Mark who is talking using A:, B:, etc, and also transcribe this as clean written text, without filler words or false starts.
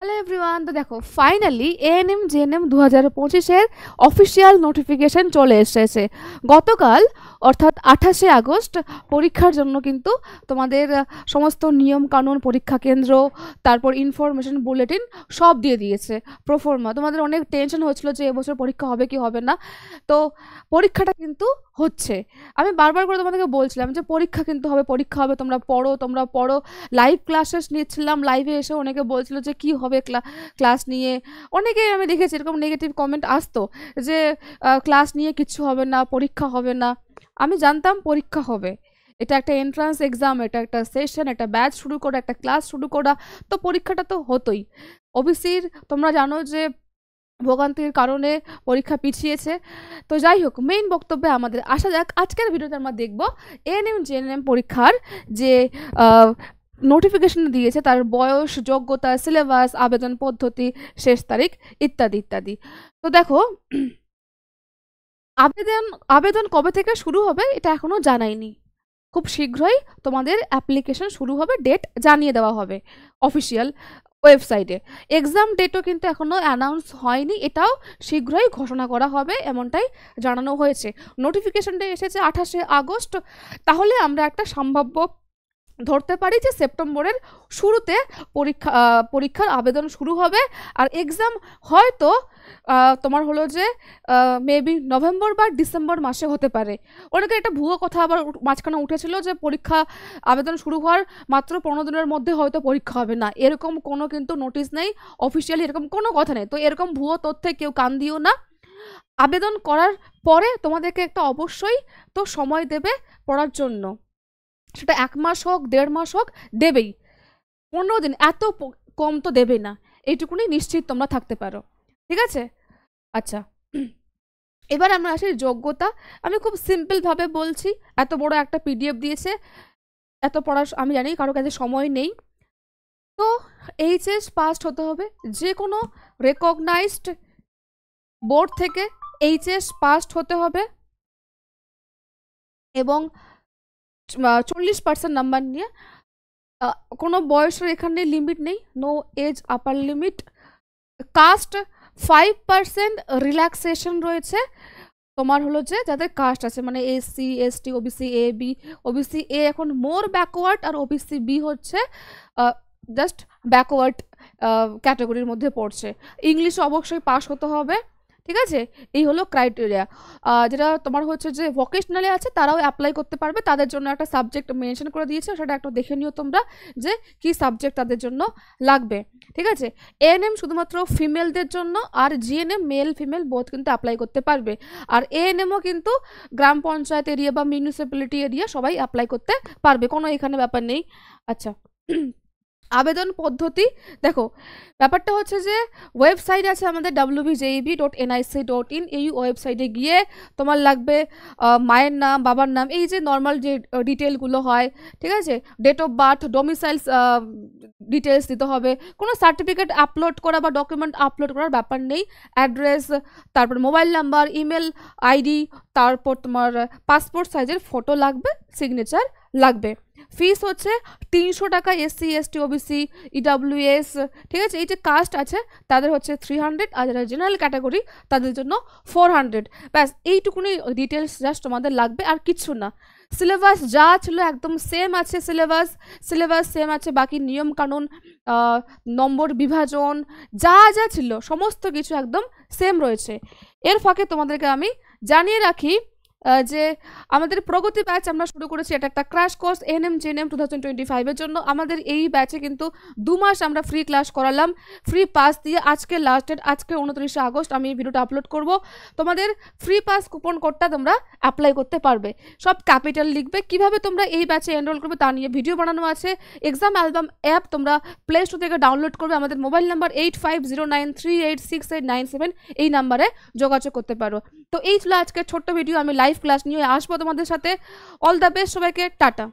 A: Hello everyone, তো দেখো finally ANM GNM 2025-এর অফিসিয়াল নোটিফিকেশন চলে এসেছে গতকাল, অর্থাৎ 28শে আগস্ট। পরীক্ষার জন্য কিন্তু তোমাদের সমস্ত নিয়ম কানুন, পরীক্ষা কেন্দ্র, তারপর ইনফরমেশন বুলেটিন সব দিয়ে দিয়েছে প্রোফর্মা। তোমাদের অনেক টেনশন হচ্ছিল যে এবছর পরীক্ষা হবে কি হবে না, তো পরীক্ষাটা কিন্তু হচ্ছে। আমি বারবার করে তোমাদেরকে বলছিলাম যে পরীক্ষা কিন্তু হবে, পরীক্ষা হবে, তোমরা পড়ো। লাইভ ক্লাসেস নিচ্ছিলাম, লাইভে এসে অনেকে বলছিল যে কি হবে ক্লাস নিয়ে। অনেকেই আমি দেখেছি এরকম নেগেটিভ কমেন্ট আসতো যে ক্লাস নিয়ে কিচ্ছু হবে না, পরীক্ষা হবে না। আমি জানতাম পরীক্ষা হবে, এটা একটা এন্ট্রান্স এক্সাম, এটা একটা সেশন, একটা ব্যাচ শুরু করা, একটা ক্লাস শুরু করা, তো পরীক্ষাটা তো হতোই। ওবিসির তোমরা জানো যে ভোগান্তির কারণে পরীক্ষা পিছিয়েছে। তো যাই হোক, মেইন বক্তব্যে আমাদের আসা যাক। আজকের ভিডিওতে আমরা দেখব এএনএম জেএনএম পরীক্ষার যে নোটিফিকেশন দিয়েছে, তার বয়স, যোগ্যতা, সিলেবাস, আবেদন পদ্ধতি, শেষ তারিখ ইত্যাদি ইত্যাদি। তো দেখো, আবেদন কবে থেকে শুরু হবে এটা এখনো জানায়নি। খুব শীঘ্রই তোমাদের অ্যাপ্লিকেশন শুরু হবে, ডেট জানিয়ে দেওয়া হবে অফিসিয়াল ওয়েবসাইটে। এক্সাম ডেটও কিন্তু এখনো অ্যানাউন্স হয়নি, এটাও শীঘ্রই ঘোষণা করা হবে এমনটাই জানানো হয়েছে। নোটিফিকেশনটা এসেছে 28শে আগস্ট, তাহলে আমরা একটা সম্ভাব্য ধরতে পারি যে সেপ্টেম্বরের শুরুতে পরীক্ষার আবেদন শুরু হবে। আর এক্সাম হয়তো তোমার হলো যে মেবি নভেম্বর বা ডিসেম্বর মাসে হতে পারে। অনেকে একটা ভুয়ো কথা আবার মাঝখানে উঠেছিল যে পরীক্ষা আবেদন শুরু হওয়ার মাত্র 15 দিনের মধ্যে হয়তো পরীক্ষা হবে না, এরকম কোনো কিন্তু নোটিশ নেই, অফিসিয়ালি এরকম কোনো কথা নেই। তো এরকম ভুয়ো তথ্যে কেউ কান দিও না। আবেদন করার পরে তোমাদেরকে একটা অবশ্যই তো সময় দেবে পড়ার জন্য, সেটা 1 মাস হোক 1.5 মাস হোক, দেবেই। 15 দিন এত কম তো দেবে না, এইটুকুনি নিশ্চিত তোমরা থাকতে পারো, ঠিক আছে? আচ্ছা, এবার আমরা আসি যোগ্যতা। আমি খুব সিম্পলভাবে বলছি, এত বড় একটা পিডিএফ দিয়েছে, এত পড়ার আমি জানি কারো কাছে সময় নেই। তো এইচএস পাসড হতে হবে, যে কোনো রেকগনাইজড বোর্ড থেকে এইচএস পাসড হতে হবে, এবং 40% নাম্বার নিয়ে। কোনো বয়সের এখানে লিমিট নেই, no age upper limit. Caste 5% relaxation রয়েছে তোমার হলো যে যাদের কাস্ট আছে, মানে SC ST OBC A B. OBC A এখন মোর ব্যাকওয়ার্ড, আর ওবিসি বি হচ্ছে জাস্ট ব্যাকওয়ার্ড ক্যাটাগরির মধ্যে পড়ছে। ইংলিশে অবশ্যই পাস হতে হবে, ঠিক আছে? এই হলো ক্রাইটেরিয়া। যেটা তোমার হচ্ছে যে ভোকেশনালে আছে তারাও অ্যাপ্লাই করতে পারবে, তাদের জন্য একটা সাবজেক্ট মেনশন করে দিয়েছে, সেটা একটু দেখে নিও তোমরা যে কি সাবজেক্ট তাদের জন্য লাগবে, ঠিক আছে? এএনএম শুধুমাত্র ফিমেলদের জন্য, আর জিএনএম মেল ফিমেল বোথ কিন্তু অ্যাপ্লাই করতে পারবে। আর এএনএমও কিন্তু গ্রাম পঞ্চায়েত এরিয়া বা মিউনিসিপ্যালিটি এরিয়া সবাই অ্যাপ্লাই করতে পারবে, কোনো এখানে ব্যাপার নেই। আচ্ছা, আবেদন পদ্ধতি দেখো, ব্যাপারটা হচ্ছে যে ওয়েবসাইট আছে আমাদের wbjeb.nic.in। এই ওয়েবসাইটে গিয়ে তোমার লাগবে মায়ের নাম, বাবার নাম, এই যে নর্মাল যে ডিটেলগুলো হয়, ঠিক আছে? ডেট অফ বার্থ, ডোমিসাইলস ডিটেলস দিতে হবে। কোনো সার্টিফিকেট আপলোড করা বা ডকুমেন্ট আপলোড করার ব্যাপার নেই। অ্যাড্রেস, তারপর মোবাইল নাম্বার, ইমেল আইডি, তারপর তোমার পাসপোর্ট সাইজের ফটো লাগবে, সিগনেচার লাগবে। ফিস হচ্ছে 300 টাকা এসসি এসটি ওবিসি ইডাব্লিউএস, ঠিক আছে? এই যে কাস্ট আছে তাদের হচ্ছে 300, আর যারা জেনারেল ক্যাটাগরি তাদের জন্য 400। ব্যাস এইটুকুনি ডিটেলস জাস্ট তোমাদের লাগবে, আর কিচ্ছু না। সিলেবাস যা ছিল একদম সেম আছে, সিলেবাস সেম আছে, বাকি নিয়ম কানুন, নম্বর বিভাজন যা যা ছিল সমস্ত কিছু একদম সেম রয়েছে। এর ফাঁকে তোমাদেরকে আমি জানিয়ে রাখি যে আমাদের প্রগতি ব্যাচ আমরা শুরু করেছি, এটা একটা ক্র্যাশ কোর্স এএনএম জেএনএম 2025-এর জন্য। আমাদের এই ব্যাচে কিন্তু 2 মাস আমরা ফ্রি ক্লাস করালাম, ফ্রি পাস দিয়ে। আজকে লাস্ট ডেট, আজকে 29শে আগস্ট আমি এই ভিডিওটা আপলোড করব। তোমাদের ফ্রি পাস কুপন কোডটা তোমরা অ্যাপ্লাই করতে পারবে, সব ক্যাপিটাল লিখবে। কিভাবে তোমরা এই ব্যাচে এনরোল করবে তা নিয়ে ভিডিও বানানো আছে। এক্সাম অ্যালবাম অ্যাপ তোমরা প্লে স্টোর থেকে ডাউনলোড করবে, আমাদের মোবাইল নাম্বার 8509386797, এই নাম্বারে যোগাযোগ করতে পারো। তো এই ছিল আজকের ছোট্ট ভিডিও, আমি লাইভ ক্লাস নিয়ে আসবো তোমাদের সাথে। অল দ্য বেস্ট সবাইকে, টাটা।